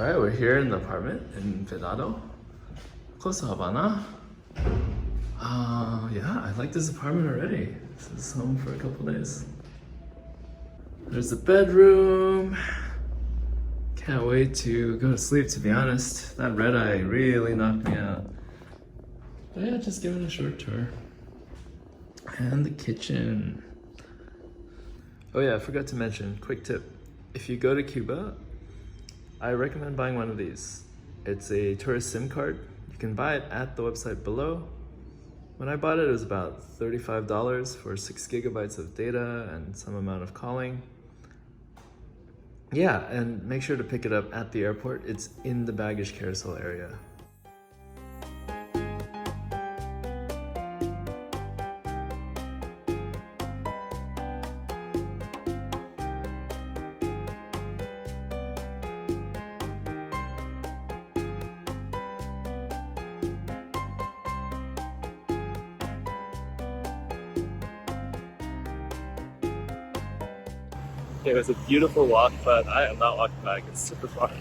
Alright, we're here in the apartment in Vedado, close to Havana. Yeah, I like this apartment already. This is home for a couple days. There's the bedroom. Can't wait to go to sleep, to be honest. That red eye really knocked me out. But yeah, just give it a short tour. And the kitchen. Oh yeah, I forgot to mention, quick tip. If you go to Cuba, I recommend buying one of these. It's a tourist SIM card. You can buy it at the website below. When I bought it, it was about $35 for 6 gigabytes of data and some amount of calling. Yeah, and make sure to pick it up at the airport. It's in the baggage carousel area. It was a beautiful walk, but I am not walking back. It's super far.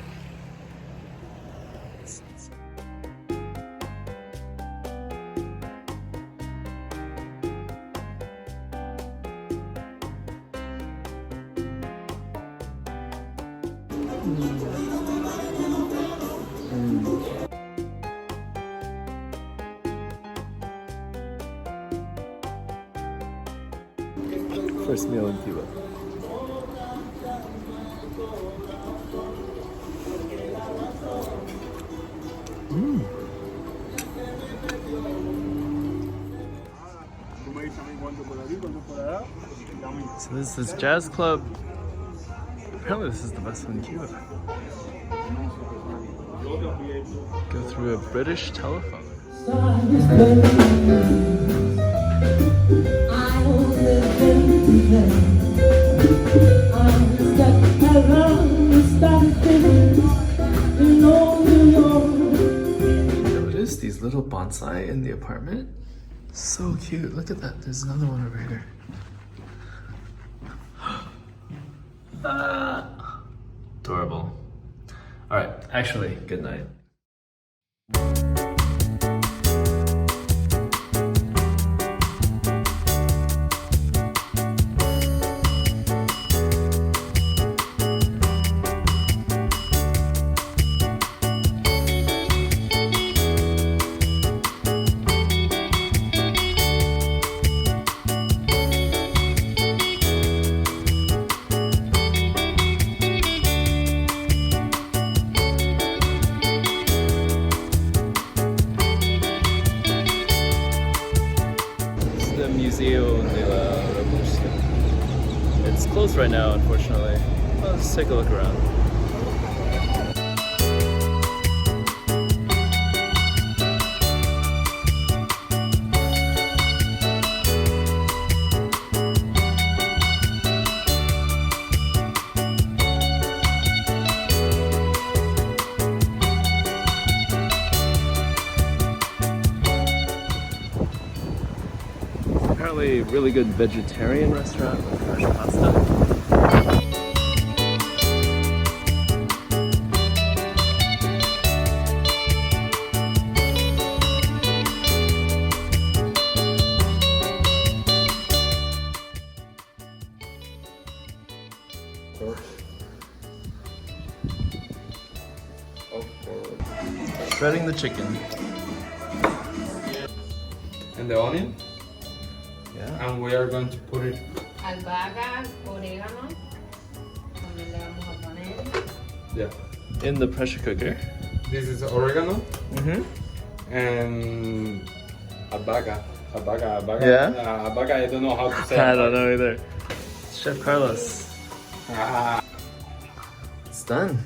First meal in Cuba. So this is jazz club. Apparently this is the best one in Cuba. Go through a British telephone. Notice these little bonsai in the apartment? So cute. Look at that. There's another one over here. Adorable. All right, actually, good night. Museo de la Revolución. It's closed right now, unfortunately. Well, let's take a look around. Apparently, really good vegetarian restaurant with fresh pasta. Shredding the chicken. And the onion? Yeah. And we are going to put it. Albahaca, orégano. Donde le vamos a poner. Yeah. In the pressure cooker. This is oregano. Mm-hmm. And albahaca. Yeah? Albahaca, I don't know how to say it. I don't know either. Chef Carlos. Ah. It's done.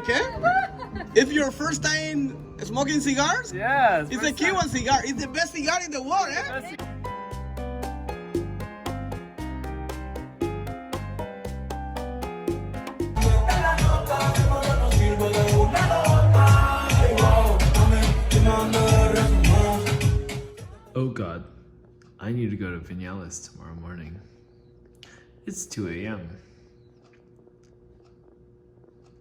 ¿Qué? If your first time smoking cigars, Yes. it's a Cuban cigar. It's the best cigar in the world, eh? Oh God, I need to go to Viñales tomorrow morning. It's 2 a.m.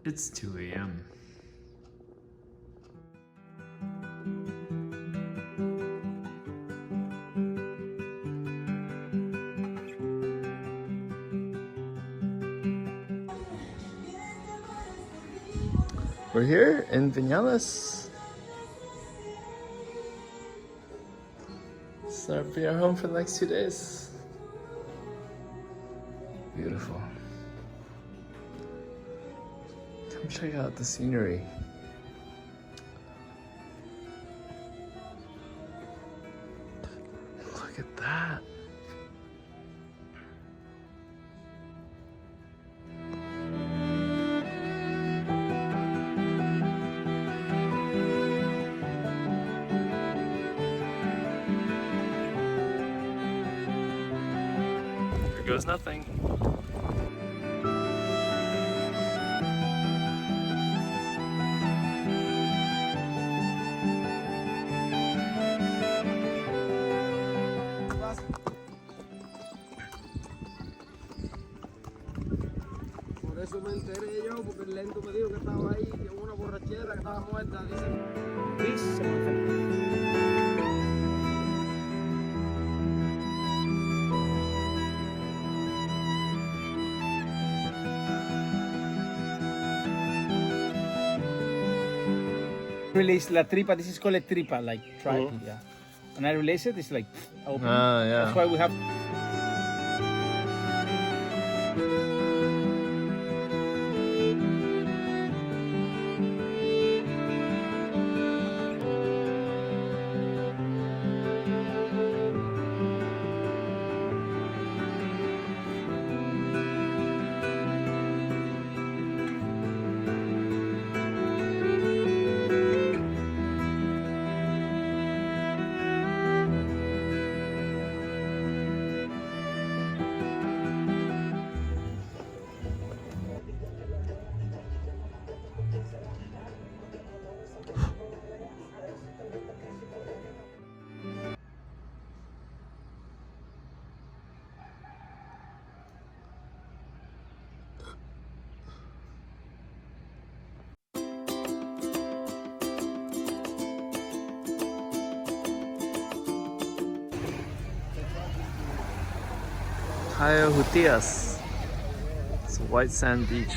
It's 2 a.m. We're here in Viñales. So it'll be our home for the next 2 days. Beautiful. Come check out the scenery. Look at that. Here goes nothing. Por eso me enteré yo, porque el lento me dijo que estaba ahí, que hubo una borrachera que estaba muerta. Release la tripa. This is called a tripa, like tripe. Yeah. When I release it, it's like open. Yeah. That's why we have. Cayo Jutias. It's a white sand beach.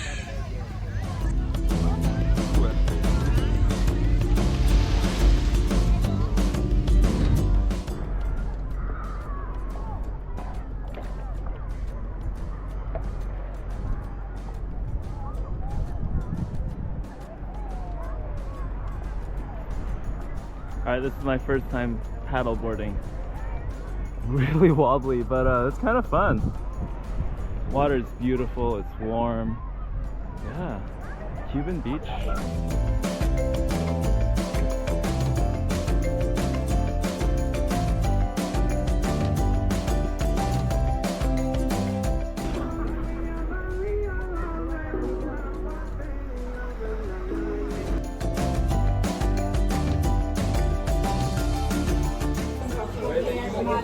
Alright, this is my first time paddle boarding. Really wobbly, but it's kind of fun. Water is beautiful, it's warm. Yeah, Cuban beach.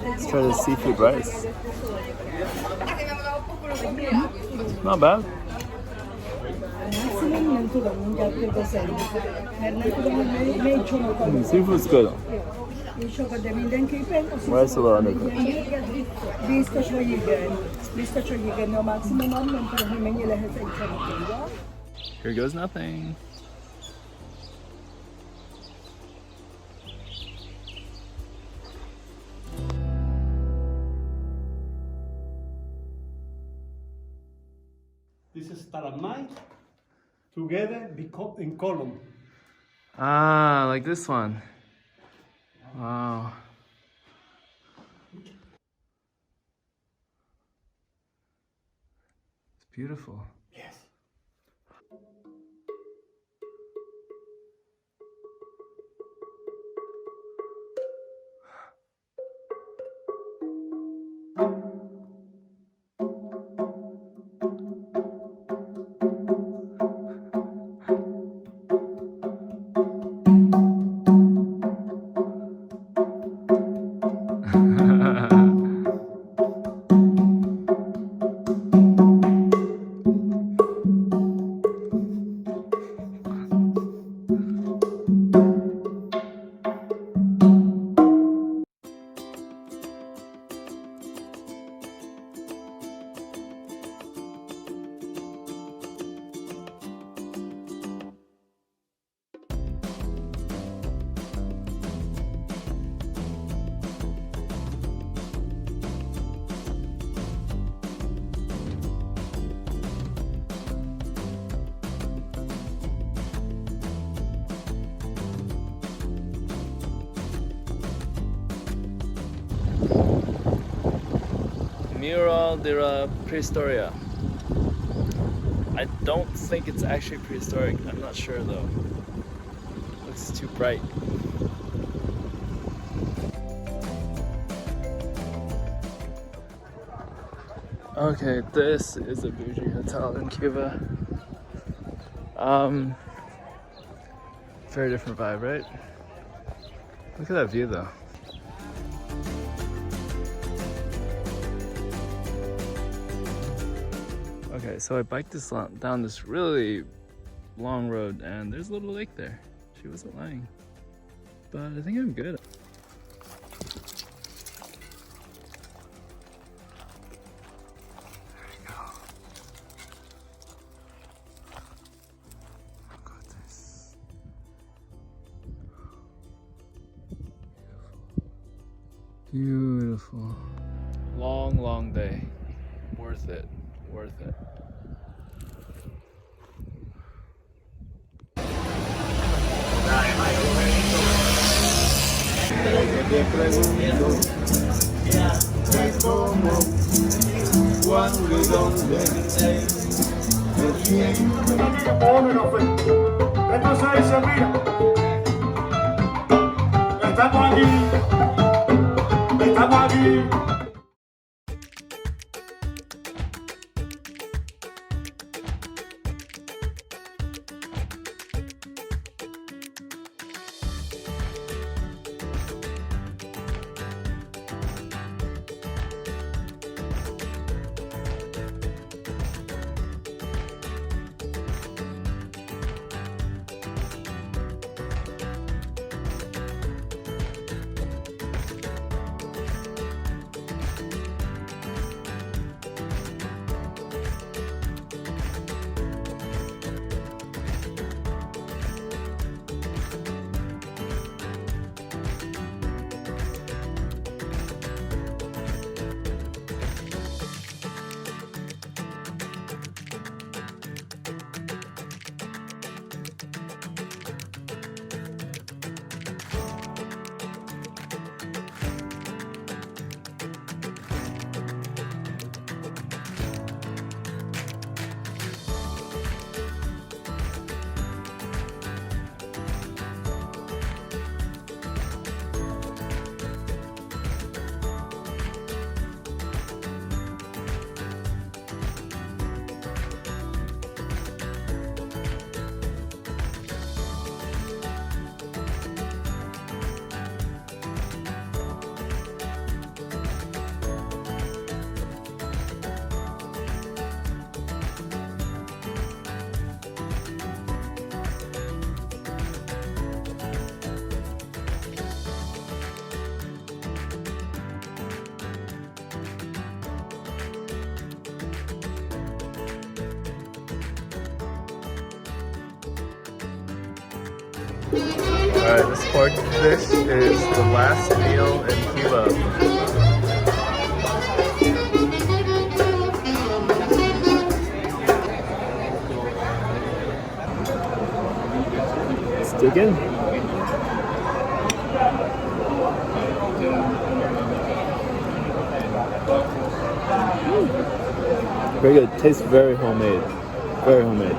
Let's try the seafood rice. Not bad. Seafood's good. Rice a little undercooked. Here goes nothing. This is stalagmite together in column. Ah, like this one. Wow. It's beautiful. Yes. Mural de la Prehistoria. I don't think it's actually prehistoric. I'm not sure though. Looks too bright. Okay, this is a bougie hotel in Cuba. Very different vibe, right? Look at that view though. Okay, so I biked down this really long road and there's a little lake there. She wasn't lying. But I think I'm good. Beautiful. Long, long day. Worth it. Worth it. Entonces dice, mira, estamos aquí. Estamos aquí. Alright, this pork dish is the last meal in Cuba. Let's dig in. Very good. Tastes very homemade. Very homemade.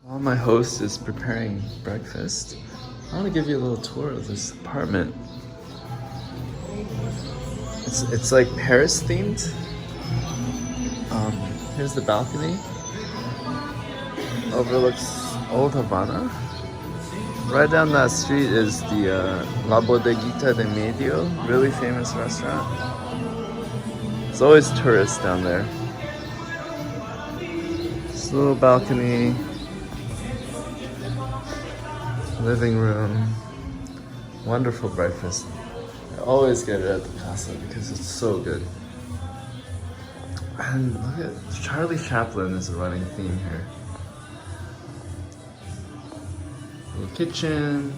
While my host is preparing breakfast, I want to give you a little tour of this apartment. It's like Paris themed. Here's the balcony. Overlooks Old Havana. Right down that street is the La Bodeguita de Medio, really famous restaurant. There's always tourists down there. This little balcony, living room, wonderful breakfast. I always get it at the Casa because it's so good. And look at Charlie Chaplin is a running theme here. Little kitchen,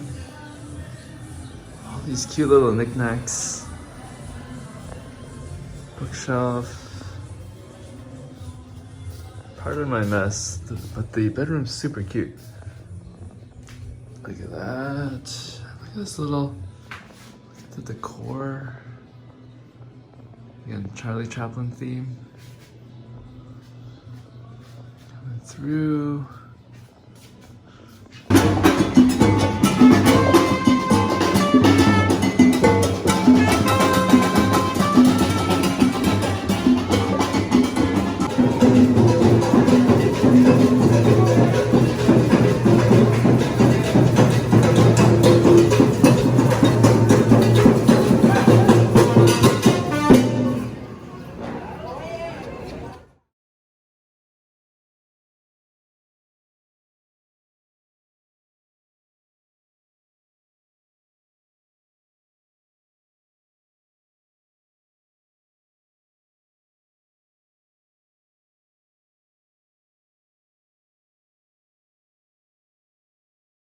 all these cute little knickknacks. Bookshelf. Pardon my mess, but the bedroom's super cute. Look at that. Look at this little, look at the decor. Again, Charlie Chaplin theme. Coming through.